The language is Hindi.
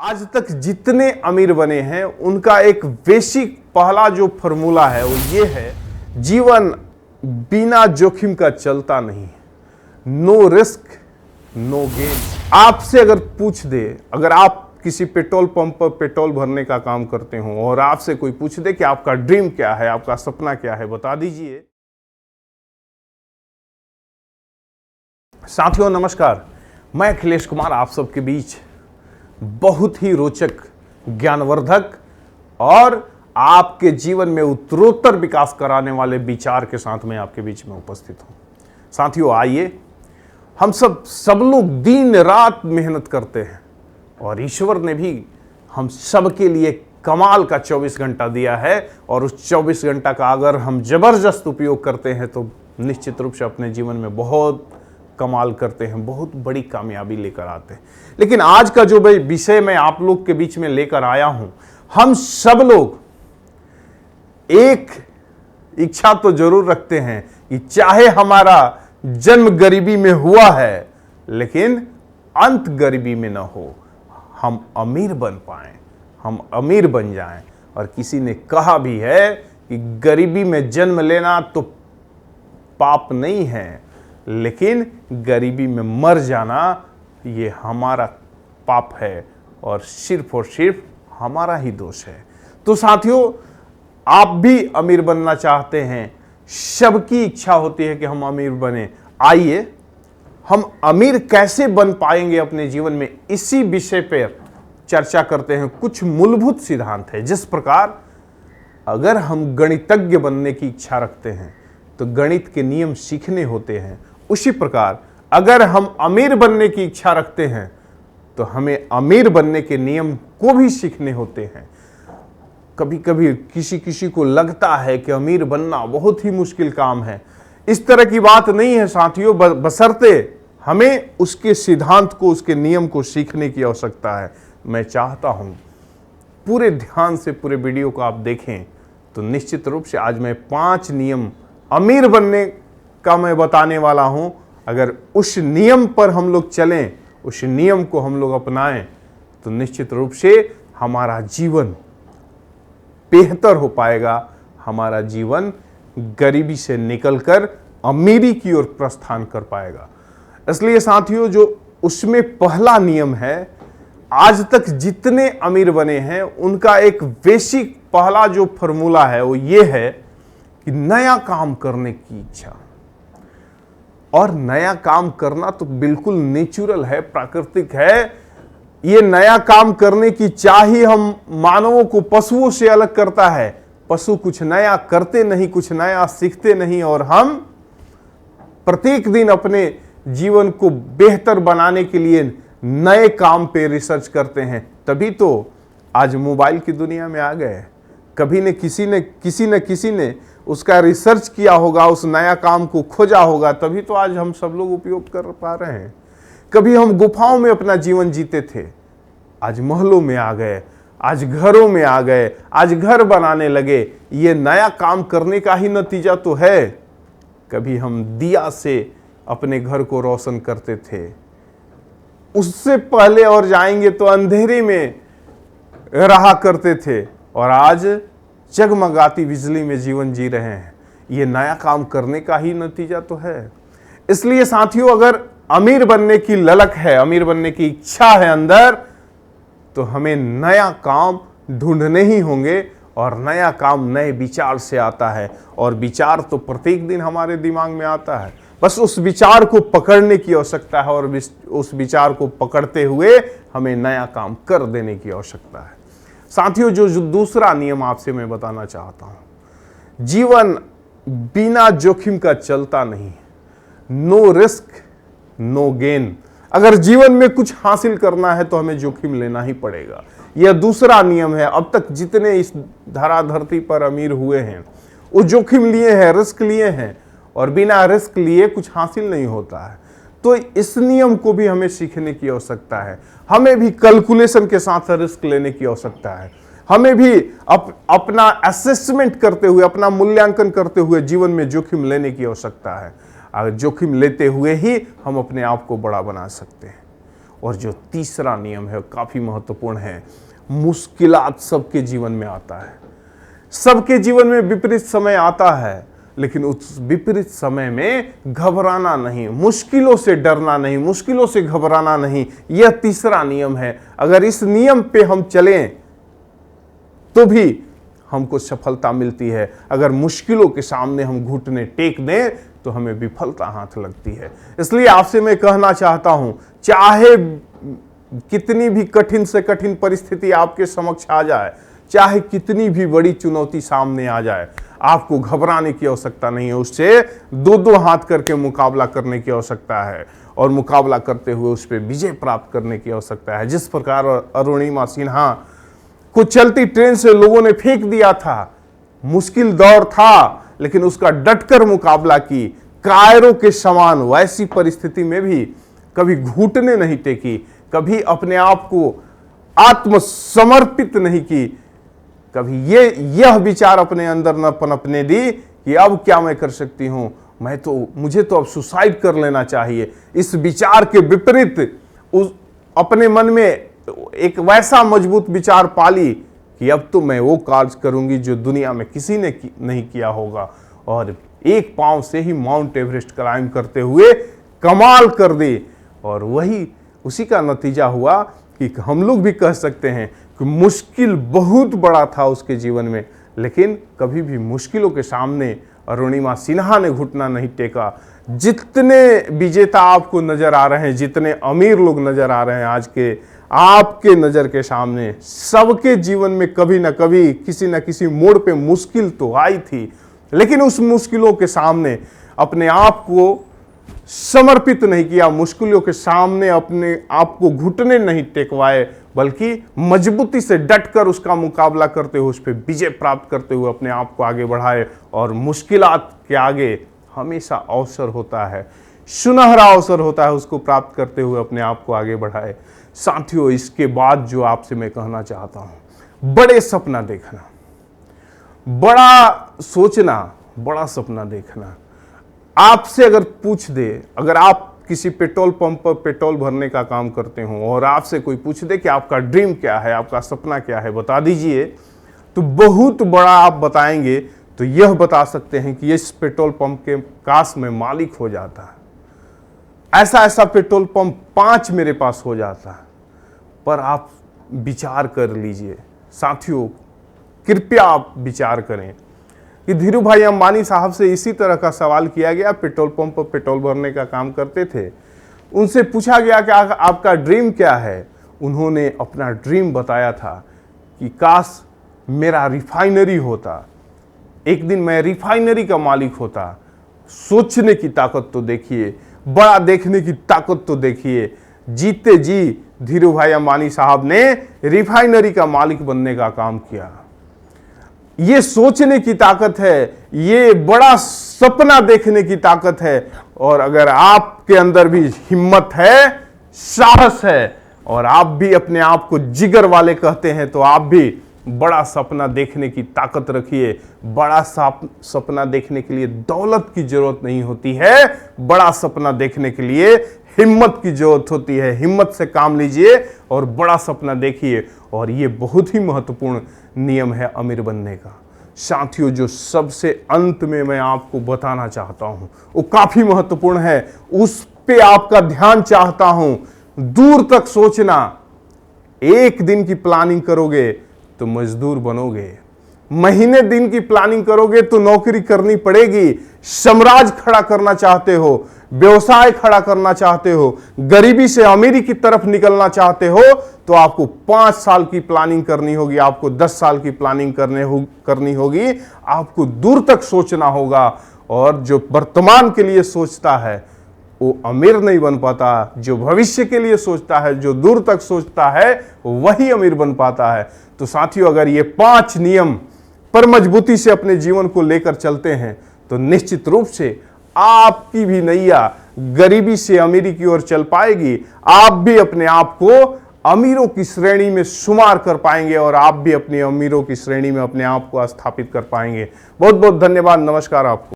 आज तक जितने अमीर बने हैं उनका एक बेसिक पहला जो फॉर्मूला है वो ये है, जीवन बिना जोखिम का चलता नहीं। No risk no gain. आपसे अगर पूछ दे, अगर आप किसी पेट्रोल पंप पर पेट्रोल भरने का काम करते हो और आपसे कोई पूछ दे कि आपका ड्रीम क्या है, आपका सपना क्या है, बता दीजिए। साथियों नमस्कार, मैं अखिलेश कुमार आप सबके बीच बहुत ही रोचक, ज्ञानवर्धक और आपके जीवन में उत्तरोत्तर विकास कराने वाले विचार के साथ मैं आपके बीच में उपस्थित हूं। साथियों आइए, हम सब लोग दिन रात मेहनत करते हैं और ईश्वर ने भी हम सब के लिए कमाल का 24 घंटा दिया है और उस 24 घंटा का अगर हम जबरदस्त उपयोग करते हैं तो निश्चित रूप से अपने जीवन में बहुत कमाल करते हैं, बहुत बड़ी कामयाबी लेकर आते हैं। लेकिन आज का जो विषय मैं आप लोग के बीच में लेकर आया हूं, हम सब लोग एक इच्छा तो जरूर रखते हैं कि चाहे हमारा जन्म गरीबी में हुआ है लेकिन अंत गरीबी में ना हो, हम अमीर बन पाएं, हम अमीर बन जाएं। और किसी ने कहा भी है कि गरीबी में जन्म लेना तो पाप नहीं है, लेकिन गरीबी में मर जाना ये हमारा पाप है और सिर्फ हमारा ही दोष है। तो साथियों, आप भी अमीर बनना चाहते हैं, सबकी इच्छा होती है कि हम अमीर बने। आइए हम अमीर कैसे बन पाएंगे अपने जीवन में, इसी विषय पर चर्चा करते हैं। कुछ मूलभूत सिद्धांत है। जिस प्रकार अगर हम गणितज्ञ बनने की इच्छा रखते हैं तो गणित के नियम सीखने होते हैं, उसी प्रकार अगर हम अमीर बनने की इच्छा रखते हैं तो हमें अमीर बनने के नियम को भी सीखने होते हैं। कभी कभी किसी को लगता है कि अमीर बनना बहुत ही मुश्किल काम है। इस तरह की बात नहीं है साथियों, बशर्ते हमें उसके सिद्धांत को, उसके नियम को सीखने की आवश्यकता है। मैं चाहता हूं पूरे ध्यान से पूरे वीडियो को आप देखें तो निश्चित रूप से आज मैं 5 नियम अमीर बनने का मैं बताने वाला हूं। अगर उस नियम पर हम लोग चलें, उस नियम को हम लोग अपनाएं तो निश्चित रूप से हमारा जीवन बेहतर हो पाएगा, हमारा जीवन गरीबी से निकलकर अमीरी की ओर प्रस्थान कर पाएगा। इसलिए साथियों, जो उसमें पहला नियम है, आज तक जितने अमीर बने हैं उनका एक बेसिक पहला जो फॉर्मूला है वो ये है कि नया काम करने की इच्छा। और नया काम करना तो बिल्कुल नेचुरल है, प्राकृतिक है। ये नया काम करने की चाह ही हम मानवों को पशुओं से अलग करता है। पशु कुछ नया करते नहीं, कुछ नया सीखते नहीं, और हम प्रत्येक दिन अपने जीवन को बेहतर बनाने के लिए नए काम पे रिसर्च करते हैं। तभी तो आज मोबाइल की दुनिया में आ गए। कभी न किसी ने उसका रिसर्च किया होगा, उस नया काम को खोजा होगा, तभी तो आज हम सब लोग उपयोग कर पा रहे हैं। कभी हम गुफाओं में अपना जीवन जीते थे, आज महलों में आ गए, आज घरों में आ गए, आज घर बनाने लगे। ये नया काम करने का ही नतीजा तो है। कभी हम दिया से अपने घर को रोशन करते थे, उससे पहले और जाएंगे तो अंधेरे में रहा करते थे, और आज जगमगाती बिजली में जीवन जी रहे हैं। ये नया काम करने का ही नतीजा तो है। इसलिए साथियों, अगर अमीर बनने की ललक है, अमीर बनने की इच्छा है अंदर, तो हमें नया काम ढूंढने ही होंगे। और नया काम नए विचार से आता है, और विचार तो प्रत्येक दिन हमारे दिमाग में आता है। बस उस विचार को पकड़ने की आवश्यकता है, और उस विचार को पकड़ते हुए हमें नया काम कर देने की आवश्यकता है। साथियों, जो दूसरा नियम आपसे मैं बताना चाहता हूं, जीवन बिना जोखिम का चलता नहीं। No risk no gain. अगर जीवन में कुछ हासिल करना है तो हमें जोखिम लेना ही पड़ेगा। यह दूसरा नियम है। अब तक जितने इस धराधरती पर अमीर हुए हैं वो जोखिम लिए हैं, रिस्क लिए हैं, और बिना रिस्क लिए कुछ हासिल नहीं होता है। तो इस नियम को भी हमें सीखने की आवश्यकता है। हमें भी कैलकुलेशन के साथ रिस्क लेने की आवश्यकता है। हमें भी अपना असेसमेंट करते हुए, अपना मूल्यांकन करते हुए जीवन में जोखिम लेने की आवश्यकता है। जोखिम लेते हुए ही हम अपने आप को बड़ा बना सकते हैं। और जो तीसरा नियम है काफी महत्वपूर्ण है। मुश्किलात सबके जीवन में आता है, सबके जीवन में विपरीत समय आता है, लेकिन उस विपरीत समय में घबराना नहीं, मुश्किलों से डरना नहीं, मुश्किलों से घबराना नहीं। यह तीसरा नियम है। अगर इस नियम पे हम चलें तो भी हमको सफलता मिलती है। अगर मुश्किलों के सामने हम घुटने टेक दें तो हमें विफलता हाथ लगती है। इसलिए आपसे मैं कहना चाहता हूं, चाहे कितनी भी कठिन से कठिन परिस्थिति आपके समक्ष आ जाए, चाहे कितनी भी बड़ी चुनौती सामने आ जाए, आपको घबराने की आवश्यकता नहीं है। उससे दो दो हाथ करके मुकाबला करने की आवश्यकता है और मुकाबला करते हुए उस पर विजय प्राप्त करने की आवश्यकता है। जिस प्रकार अरुणिमा सिन्हा को चलती ट्रेन से लोगों ने फेंक दिया था, मुश्किल दौर था, लेकिन उसका डटकर मुकाबला की। कायरों के समान वैसी परिस्थिति में भी कभी घुटने नहीं टेकी, कभी अपने आप को आत्मसमर्पित नहीं की, कभी यह विचार अपने अंदर न पनपने दी कि अब क्या मैं कर सकती हूं, मुझे तो अब सुसाइड कर लेना चाहिए। इस विचार के विपरीत अपने मन में एक वैसा मजबूत विचार पाली कि अब तो मैं वो कार्य करूंगी जो दुनिया में किसी ने नहीं किया होगा, और एक पांव से ही माउंट एवरेस्ट क्लाइम करते हुए कमाल कर दी। और उसी का नतीजा हुआ कि हम लोग भी कह सकते हैं कि मुश्किल बहुत बड़ा था उसके जीवन में, लेकिन कभी भी मुश्किलों के सामने अरुणिमा सिन्हा ने घुटना नहीं टेका। जितने विजेता आपको नजर आ रहे हैं, जितने अमीर लोग नजर आ रहे हैं आज के आपके नजर के सामने, सबके जीवन में कभी ना कभी किसी न किसी मोड़ पे मुश्किल तो आई थी, लेकिन उस मुश्किलों के सामने अपने आप को समर्पित नहीं किया, मुश्किलों के सामने अपने आप को घुटने नहीं टेकवाए, बल्कि मजबूती से डटकर उसका मुकाबला करते हुए उस पर विजय प्राप्त करते हुए अपने आप को आगे बढ़ाए। और मुश्किलात के आगे हमेशा अवसर होता है, सुनहरा अवसर होता है, उसको प्राप्त करते हुए अपने आप को आगे बढ़ाए। साथियों, इसके बाद जो आपसे मैं कहना चाहता हूं, बड़े सपना देखना, बड़ा सोचना, बड़ा सपना देखना। आपसे अगर पूछ दे, अगर आप किसी पेट्रोल पंप पर पेट्रोल भरने का काम करते हो और आपसे कोई पूछ दे कि आपका ड्रीम क्या है, आपका सपना क्या है, बता दीजिए, तो बहुत बड़ा आप बताएंगे तो यह बता सकते हैं कि इस पेट्रोल पंप के काश में मालिक हो जाता, ऐसा पेट्रोल पंप 5 मेरे पास हो जाता। पर आप विचार कर लीजिए साथियों, कृपया आप विचार करें कि धीरू भाई अंबानी साहब से इसी तरह का सवाल किया गया। पेट्रोल पंप पर पेट्रोल भरने का काम करते थे, उनसे पूछा गया कि आपका ड्रीम क्या है। उन्होंने अपना ड्रीम बताया था कि काश मेरा रिफाइनरी होता, एक दिन मैं रिफाइनरी का मालिक होता। सोचने की ताकत तो देखिए, बड़ा देखने की ताकत तो देखिए। जीते जी धीरू भाई अंबानी साहब ने रिफाइनरी का मालिक बनने का काम किया। ये सोचने की ताकत है, ये बड़ा सपना देखने की ताकत है। और अगर आपके अंदर भी हिम्मत है, साहस है, और आप भी अपने आप को जिगर वाले कहते हैं, तो आप भी बड़ा सपना देखने की ताकत रखिए। बड़ा सपना देखने के लिए दौलत की जरूरत नहीं होती है, बड़ा सपना देखने के लिए हिम्मत की जरूरत होती है। हिम्मत से काम लीजिए और बड़ा सपना देखिए। और ये बहुत ही महत्वपूर्ण नियम है अमीर बनने का। साथियों, जो सबसे अंत में मैं आपको बताना चाहता हूं वो काफी महत्वपूर्ण है, उस पे आपका ध्यान चाहता हूं। दूर तक सोचना। एक दिन की प्लानिंग करोगे तो मजदूर बनोगे, महीने दिन की प्लानिंग करोगे तो नौकरी करनी पड़ेगी। साम्राज्य खड़ा करना चाहते हो, व्यवसाय खड़ा करना चाहते हो, गरीबी से अमीरी की तरफ निकलना चाहते हो, तो आपको 5 साल की प्लानिंग करनी होगी, आपको 10 साल की प्लानिंग करनी होगी। आपको दूर तक सोचना होगा। और जो वर्तमान के लिए सोचता है वो अमीर नहीं बन पाता, जो भविष्य के लिए सोचता है, जो दूर तक सोचता है, वही अमीर बन पाता है। तो साथियों, अगर ये 5 नियम पर मजबूती से अपने जीवन को लेकर चलते हैं तो निश्चित रूप से आपकी भी नैया गरीबी से अमीरी की ओर चल पाएगी। आप भी अपने आप को अमीरों की श्रेणी में शुमार कर पाएंगे और आप भी अपने अमीरों की श्रेणी में अपने आप को स्थापित कर पाएंगे। बहुत बहुत धन्यवाद। नमस्कार आपको।